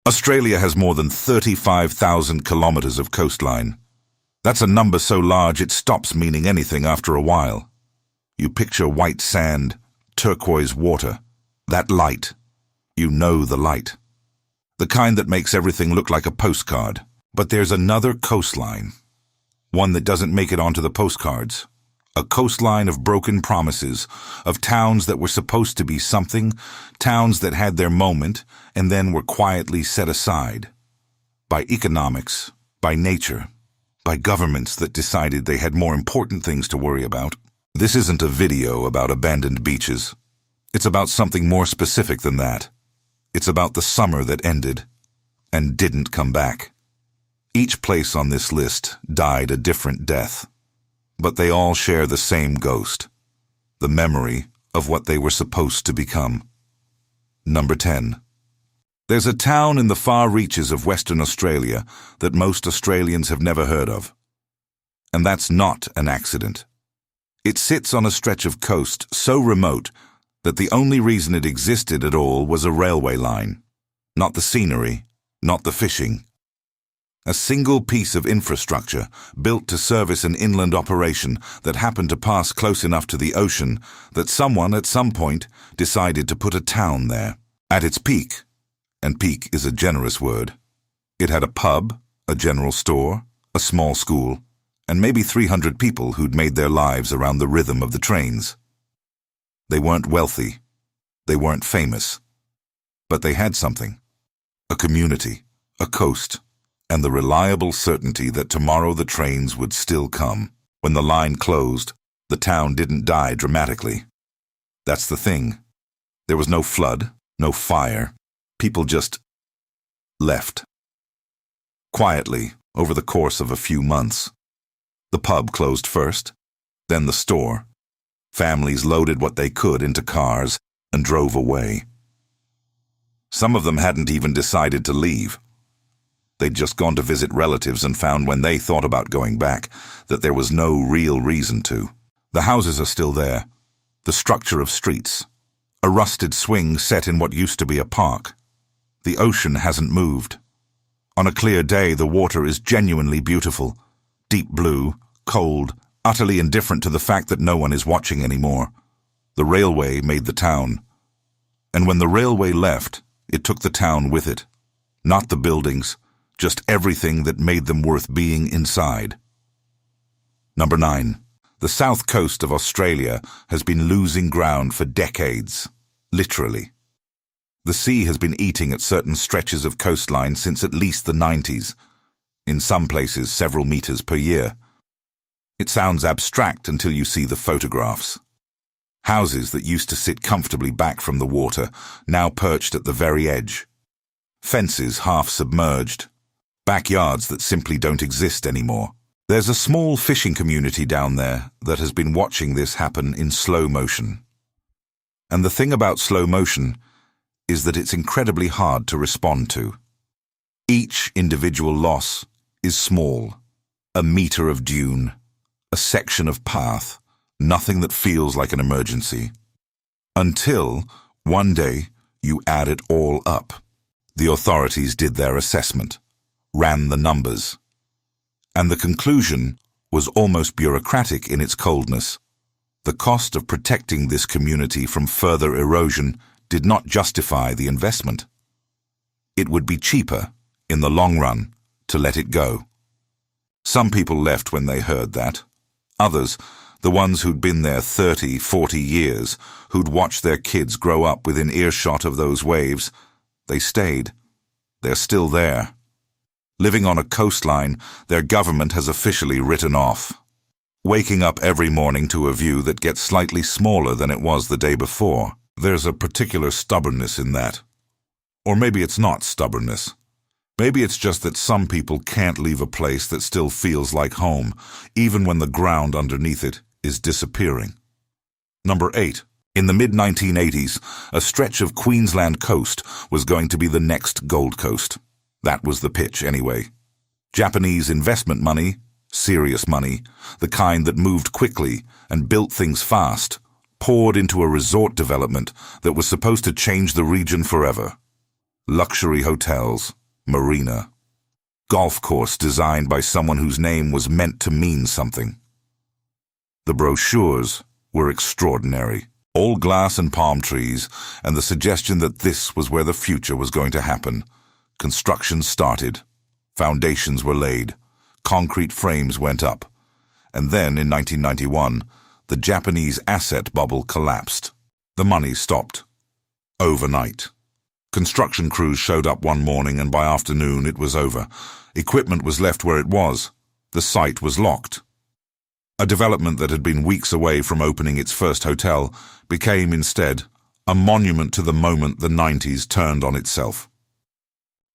Australia has more than 35,000 kilometres of coastline. That's a number so large it stops meaning anything after a while. You picture white sand, turquoise water, that light. You know the light. The kind that makes everything look like a postcard. But there's another coastline. One that doesn't make it onto the postcards. A coastline of broken promises, of towns that were supposed to be something, towns that had their moment and then were quietly set aside. By economics, by nature, by governments that decided they had more important things to worry about. This isn't a video about abandoned beaches. It's about something more specific than that. It's about the summer that ended and didn't come back. Each place on this list died a different death, but they all share the same ghost, the memory of what they were supposed to become. Number 10. There's a town in the far reaches of Western Australia that most Australians have never heard of. And that's not an accident. It sits on a stretch of coast so remote that the only reason it existed at all was a railway line. Not the scenery, not the fishing. A single piece of infrastructure built to service an inland operation that happened to pass close enough to the ocean that someone at some point decided to put a town there. At its peak, and peak is a generous word, it had a pub, a general store, a small school, and maybe 300 people who'd made their lives around the rhythm of the trains. They weren't wealthy, they weren't famous, but they had something. A community, a coast, and the reliable certainty that tomorrow the trains would still come. When the line closed, the town didn't die dramatically. That's the thing. There was no flood, no fire. People just left. Quietly, over the course of a few months. The pub closed first, then the store. Families loaded what they could into cars and drove away. Some of them hadn't even decided to leave. They'd just gone to visit relatives and found when they thought about going back that there was no real reason to. The houses are still there, the structure of streets, a rusted swing set in what used to be a park. The ocean hasn't moved. On a clear day, the water is genuinely beautiful, deep blue, cold, utterly indifferent to the fact that no one is watching anymore. The railway made the town. And when the railway left, it took the town with it. Not the buildings, just everything that made them worth being inside. Number 9. The south coast of Australia has been losing ground for decades, literally. The sea has been eating at certain stretches of coastline since at least the 90s, in some places several meters per year. It sounds abstract until you see the photographs. Houses that used to sit comfortably back from the water, now perched at the very edge. Fences half submerged. Backyards that simply don't exist anymore. There's a small fishing community down there that has been watching this happen in slow motion. And the thing about slow motion is that it's incredibly hard to respond to. Each individual loss is small. A meter of dune, a section of path, nothing that feels like an emergency. Until, one day, you add it all up. The authorities did their assessment, ran the numbers. And the conclusion was almost bureaucratic in its coldness. The cost of protecting this community from further erosion did not justify the investment. It would be cheaper, in the long run, to let it go. Some people left when they heard that. Others, the ones who'd been there 30, 40 years, who'd watched their kids grow up within earshot of those waves, they stayed. They're still there. Living on a coastline, their government has officially written off. Waking up every morning to a view that gets slightly smaller than it was the day before. There's a particular stubbornness in that. Or maybe it's not stubbornness. Maybe it's just that some people can't leave a place that still feels like home, even when the ground underneath it is disappearing. Number 8. In the mid-1980s, a stretch of Queensland coast was going to be the next Gold Coast. That was the pitch, anyway. Japanese investment money, serious money, the kind that moved quickly and built things fast, poured into a resort development that was supposed to change the region forever. Luxury hotels, marina. Golf course designed by someone whose name was meant to mean something. The brochures were extraordinary. All glass and palm trees, and the suggestion that this was where the future was going to happen. Construction started. Foundations were laid. Concrete frames went up. And then, in 1991, the Japanese asset bubble collapsed. The money stopped. Overnight. Construction crews showed up one morning, and by afternoon it was over. Equipment was left where it was. The site was locked. A development that had been weeks away from opening its first hotel became instead a monument to the moment the 90s turned on itself.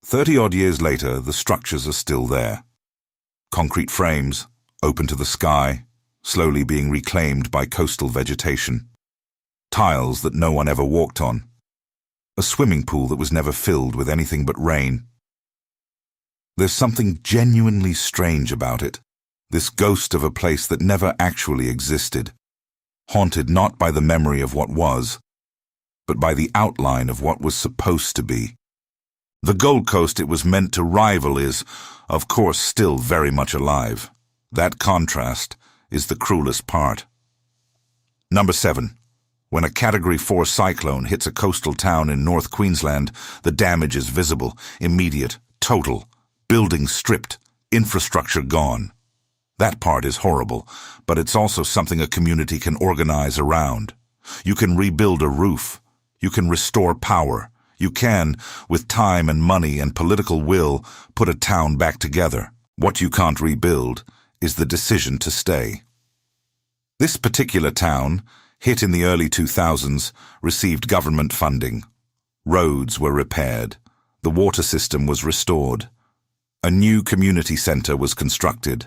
30-odd years later, the structures are still there. Concrete frames, open to the sky, slowly being reclaimed by coastal vegetation. Tiles that no one ever walked on. A swimming pool that was never filled with anything but rain. There's something genuinely strange about it. This ghost of a place that never actually existed, haunted not by the memory of what was, but by the outline of what was supposed to be. The Gold Coast it was meant to rival is, of course, still very much alive. That contrast is the cruelest part. Number 7. When a Category 4 cyclone hits a coastal town in North Queensland, the damage is visible, immediate, total, buildings stripped, infrastructure gone. That part is horrible, but it's also something a community can organize around. You can rebuild a roof. You can restore power. You can, with time and money and political will, put a town back together. What you can't rebuild is the decision to stay. This particular town, hit in the early 2000s, received government funding. Roads were repaired. The water system was restored. A new community centre was constructed.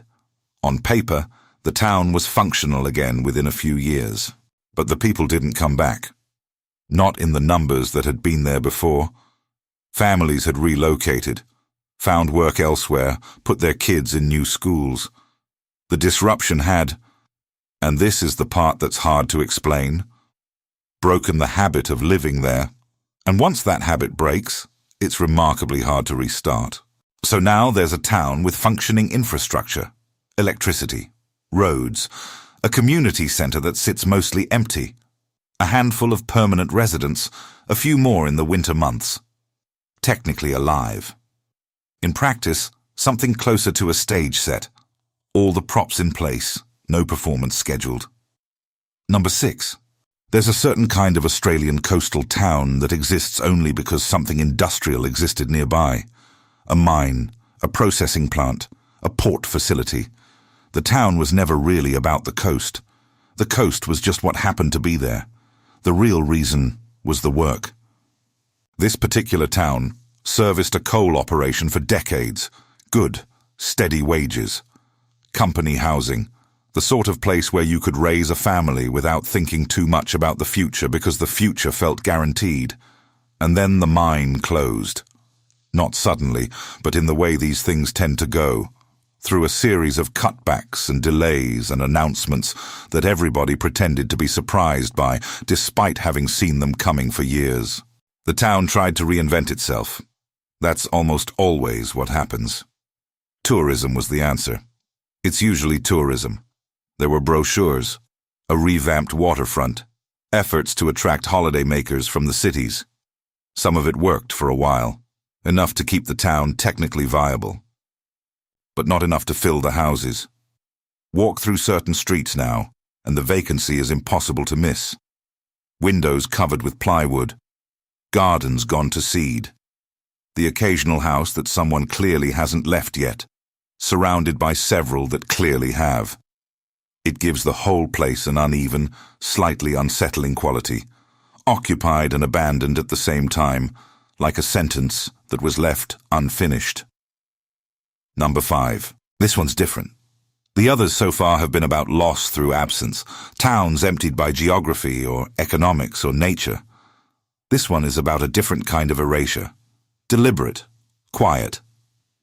On paper, the town was functional again within a few years. But the people didn't come back. Not in the numbers that had been there before. Families had relocated, found work elsewhere, put their kids in new schools. The disruption had, and this is the part that's hard to explain, broken the habit of living there. And once that habit breaks, it's remarkably hard to restart. So now there's a town with functioning infrastructure. Electricity, roads, a community centre that sits mostly empty, a handful of permanent residents, a few more in the winter months. Technically alive. In practice, something closer to a stage set. All the props in place, no performance scheduled. Number 6. There's a certain kind of Australian coastal town that exists only because something industrial existed nearby. A mine, a processing plant, a port facility. The town was never really about the coast. The coast was just what happened to be there. The real reason was the work. This particular town serviced a coal operation for decades. Good, steady wages. Company housing. The sort of place where you could raise a family without thinking too much about the future because the future felt guaranteed. And then the mine closed. Not suddenly, but in the way these things tend to go. Through a series of cutbacks and delays and announcements that everybody pretended to be surprised by, despite having seen them coming for years. The town tried to reinvent itself. That's almost always what happens. Tourism was the answer. It's usually tourism. There were brochures, a revamped waterfront, efforts to attract holidaymakers from the cities. Some of it worked for a while, enough to keep the town technically viable. But not enough to fill the houses. Walk through certain streets now, and the vacancy is impossible to miss. Windows covered with plywood. Gardens gone to seed. The occasional house that someone clearly hasn't left yet, surrounded by several that clearly have. It gives the whole place an uneven, slightly unsettling quality, occupied and abandoned at the same time, like a sentence that was left unfinished. Number 5. This one's different. The others so far have been about loss through absence, towns emptied by geography or economics or nature. This one is about a different kind of erasure. Deliberate, quiet,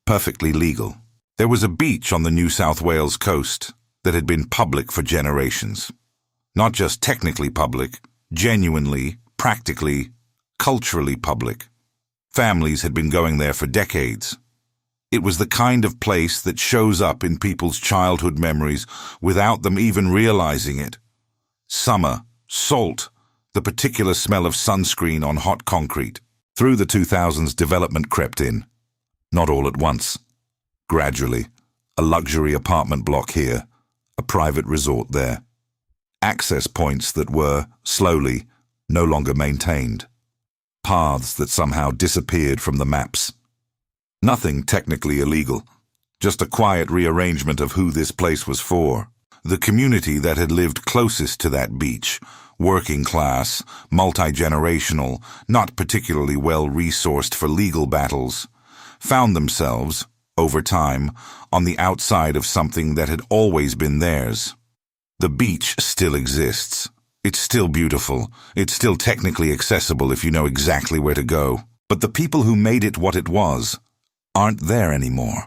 perfectly legal. There was a beach on the New South Wales coast that had been public for generations. Not just technically public, genuinely, practically, culturally public. Families had been going there for decades. It was the kind of place that shows up in people's childhood memories without them even realizing it. Summer, salt, the particular smell of sunscreen on hot concrete. Through the 2000s, development crept in. Not all at once. Gradually, a luxury apartment block here, a private resort there. Access points that were, slowly, no longer maintained. Paths that somehow disappeared from the maps. Nothing technically illegal, just a quiet rearrangement of who this place was for. The community that had lived closest to that beach, working class, multi-generational, not particularly well-resourced for legal battles, found themselves, over time, on the outside of something that had always been theirs. The beach still exists. It's still beautiful. It's still technically accessible if you know exactly where to go. But the people who made it what it was aren't there anymore.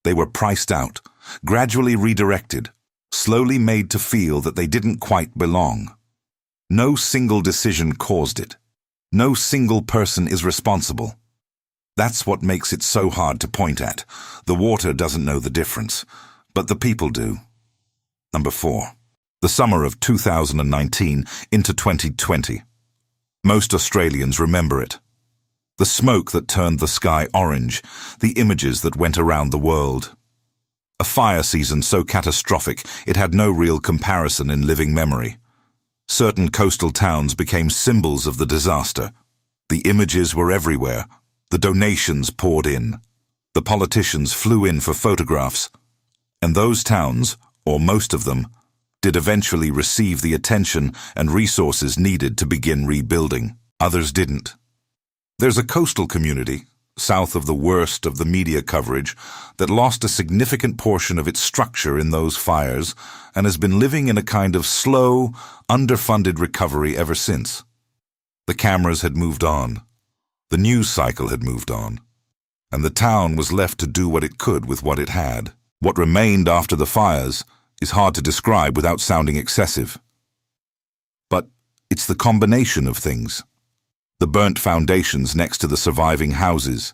They were priced out, gradually redirected, slowly made to feel that they didn't quite belong. No single decision caused it. No single person is responsible. That's what makes it so hard to point at. The water doesn't know the difference, but the people do. Number 4. The summer of 2019 into 2020. Most Australians remember it. The smoke that turned the sky orange, the images that went around the world. A fire season so catastrophic it had no real comparison in living memory. Certain coastal towns became symbols of the disaster. The images were everywhere. The donations poured in. The politicians flew in for photographs. And those towns, or most of them, did eventually receive the attention and resources needed to begin rebuilding. Others didn't. There's a coastal community, south of the worst of the media coverage, that lost a significant portion of its structure in those fires and has been living in a kind of slow, underfunded recovery ever since. The cameras had moved on. The news cycle had moved on. And the town was left to do what it could with what it had. What remained after the fires is hard to describe without sounding excessive. But it's the combination of things. The burnt foundations next to the surviving houses,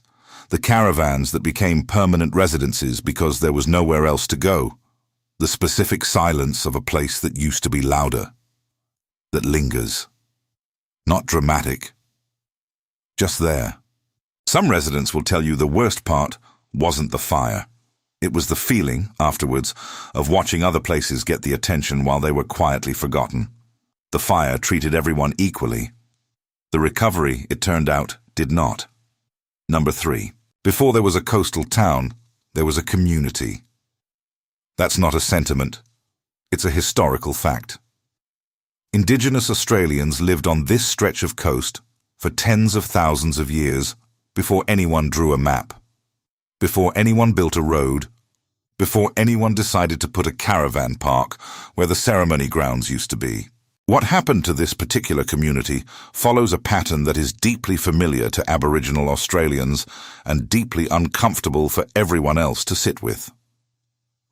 the caravans that became permanent residences because there was nowhere else to go, the specific silence of a place that used to be louder, that lingers. Not dramatic, just there. Some residents will tell you the worst part wasn't the fire. It was the feeling, afterwards, of watching other places get the attention while they were quietly forgotten. The fire treated everyone equally. The recovery, it turned out, did not. Number 3. Before there was a coastal town, there was a community. That's not a sentiment. It's a historical fact. Indigenous Australians lived on this stretch of coast for tens of thousands of years before anyone drew a map, before anyone built a road, before anyone decided to put a caravan park where the ceremony grounds used to be. What happened to this particular community follows a pattern that is deeply familiar to Aboriginal Australians and deeply uncomfortable for everyone else to sit with.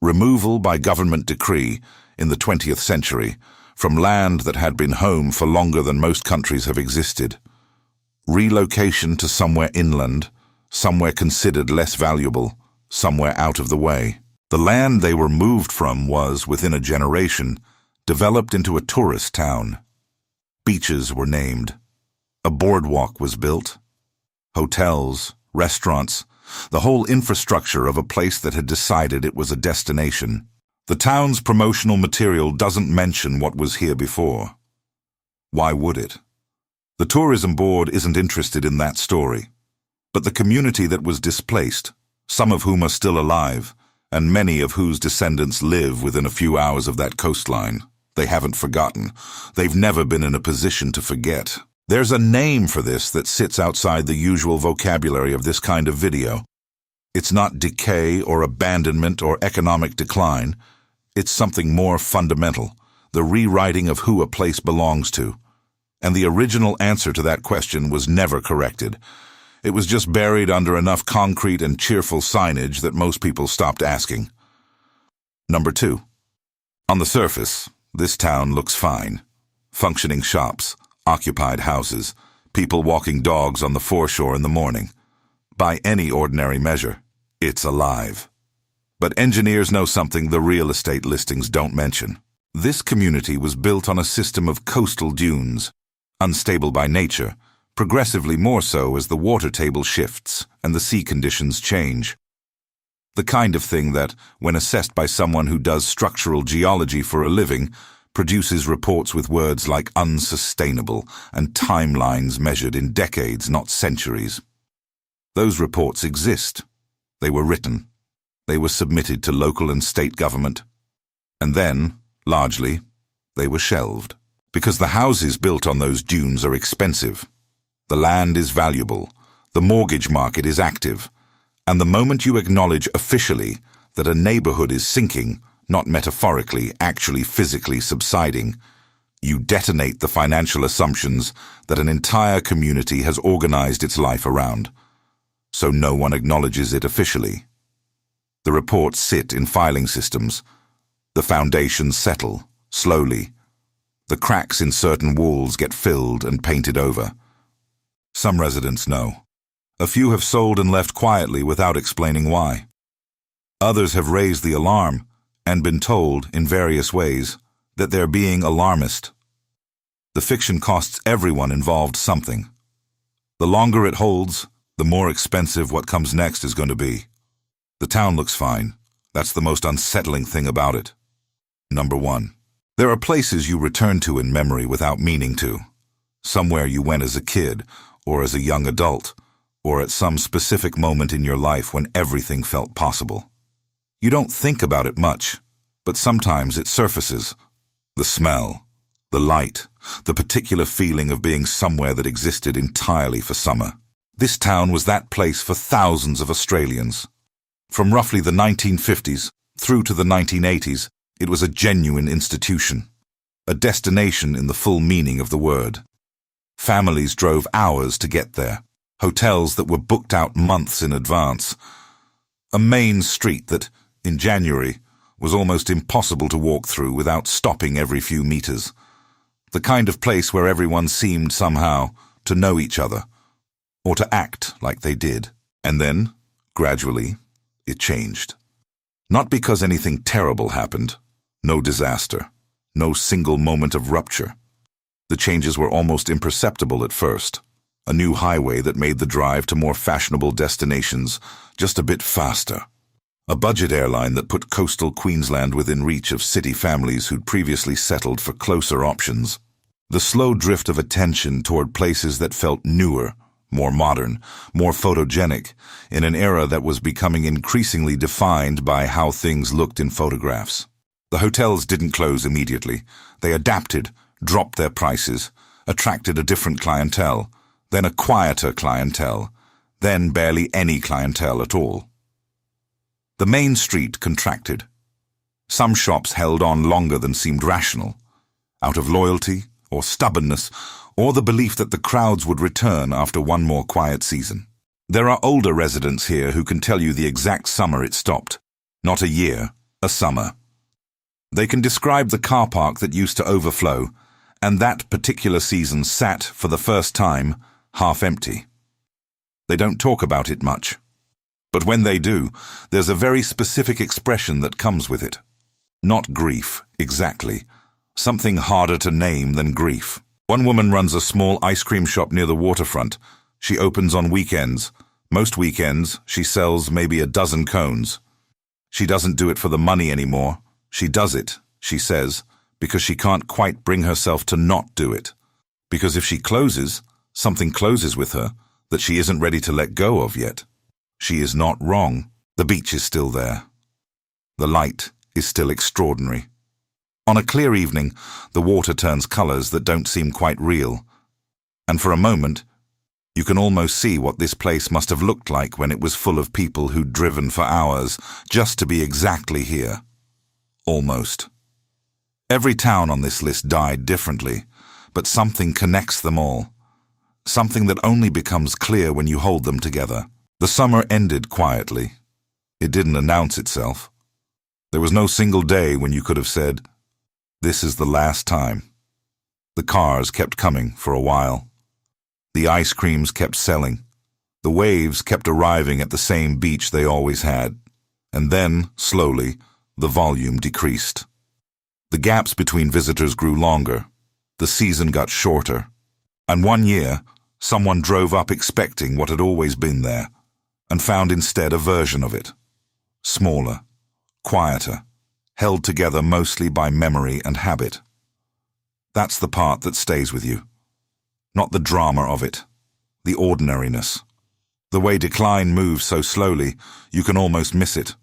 Removal by government decree in the 20th century from land that had been home for longer than most countries have existed. Relocation to somewhere inland, somewhere considered less valuable, somewhere out of the way. The land they were moved from was, within a generation, developed into a tourist town. Beaches were named. A boardwalk was built. Hotels, restaurants, the whole infrastructure of a place that had decided it was a destination. The town's promotional material doesn't mention what was here before. Why would it? The tourism board isn't interested in that story. But the community that was displaced, some of whom are still alive, and many of whose descendants live within a few hours of that coastline, they haven't forgotten. They've never been in a position to forget. There's a name for this that sits outside the usual vocabulary of this kind of video. It's not decay or abandonment or economic decline. It's something more fundamental, the rewriting of who a place belongs to. And the original answer to that question was never corrected. It was just buried under enough concrete and cheerful signage that most people stopped asking. Number 2. On the surface, this town looks fine. Functioning shops, occupied houses, people walking dogs on the foreshore in the morning. By any ordinary measure, It's alive. But engineers know something the real estate listings don't mention. This community was built on a system of coastal dunes, unstable by nature, progressively more so as the water table shifts and the sea conditions change. The kind of thing that, when assessed by someone who does structural geology for a living, produces reports with words like unsustainable and timelines measured in decades, not centuries. Those reports exist. They were written. They were submitted to local and state government. And then, largely, they were shelved. Because the houses built on those dunes are expensive. The land is valuable. The mortgage market is active. And the moment you acknowledge officially that a neighborhood is sinking, not metaphorically, actually physically subsiding, you detonate the financial assumptions that an entire community has organized its life around. So no one acknowledges it officially. The reports sit in filing systems. The foundations settle, slowly. The cracks in certain walls get filled and painted over. Some residents know. A few have sold and left quietly without explaining why. Others have raised the alarm and been told, in various ways, that they're being alarmist. The fiction costs everyone involved something. The longer it holds, the more expensive what comes next is going to be. The town looks fine. That's the most unsettling thing about it. Number 1. There are places you return to in memory without meaning to. Somewhere you went as a kid, or as a young adult, or at some specific moment in your life when everything felt possible. You don't think about it much, but sometimes it surfaces. The smell, the light, the particular feeling of being somewhere that existed entirely for summer. This town was that place for thousands of Australians. From roughly the 1950s through to the 1980s, it was a genuine institution, a destination in the full meaning of the word. Families drove hours to get there, hotels that were booked out months in advance, a main street that, in January, was almost impossible to walk through without stopping every few meters. The kind of place where everyone seemed somehow to know each other, or to act like they did. And then, gradually, it changed. Not because anything terrible happened, no disaster, no single moment of rupture. The changes were almost imperceptible at first. A new highway that made the drive to more fashionable destinations just a bit faster. A budget airline that put coastal Queensland within reach of city families who'd previously settled for closer options. The slow drift of attention toward places that felt newer, more modern, more photogenic, in an era that was becoming increasingly defined by how things looked in photographs. The hotels didn't close immediately. They adapted, dropped their prices, attracted a different clientele, then a quieter clientele, then barely any clientele at all. The main street contracted. Some shops held on longer than seemed rational, out of loyalty or stubbornness, or the belief that the crowds would return after one more quiet season. There are older residents here who can tell you the exact summer it stopped. Not a year, a summer. They can describe the car park that used to overflow, and that particular season sat, for the first time, half empty. They don't talk about it much. But when they do, there's a very specific expression that comes with it. Not grief, exactly. Something harder to name than grief. One woman runs a small ice cream shop near the waterfront. She opens on weekends. Most weekends, she sells maybe a dozen cones. She doesn't do it for the money anymore. She does it, she says, because she can't quite bring herself to not do it. Because if she closes, something closes with her that she isn't ready to let go of yet. She is not wrong. The beach is still there. The light is still extraordinary. On a clear evening, the water turns colors that don't seem quite real. And for a moment, you can almost see what this place must have looked like when it was full of people who'd driven for hours just to be exactly here. Almost. Every town on this list died differently, but something connects them all. Something that only becomes clear when you hold them together. The summer ended quietly. It didn't announce itself. There was no single day when you could have said, "This is the last time." The cars kept coming for a while. The ice creams kept selling. The waves kept arriving at the same beach they always had, and then, slowly, the volume decreased. The gaps between visitors grew longer, the season got shorter, and one year, someone drove up expecting what had always been there, and found instead a version of it. Smaller, quieter, held together mostly by memory and habit. That's the part that stays with you. Not the drama of it, the ordinariness. The way decline moves so slowly, you can almost miss it,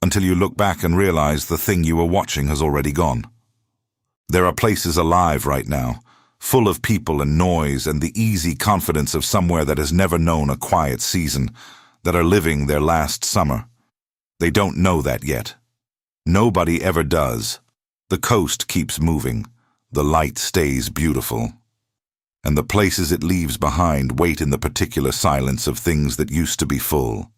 until you look back and realize the thing you were watching has already gone. There are places alive right now, full of people and noise and the easy confidence of somewhere that has never known a quiet season, that are living their last summer. They don't know that yet. Nobody ever does. The coast keeps moving. The light stays beautiful. And the places it leaves behind wait in the particular silence of things that used to be full.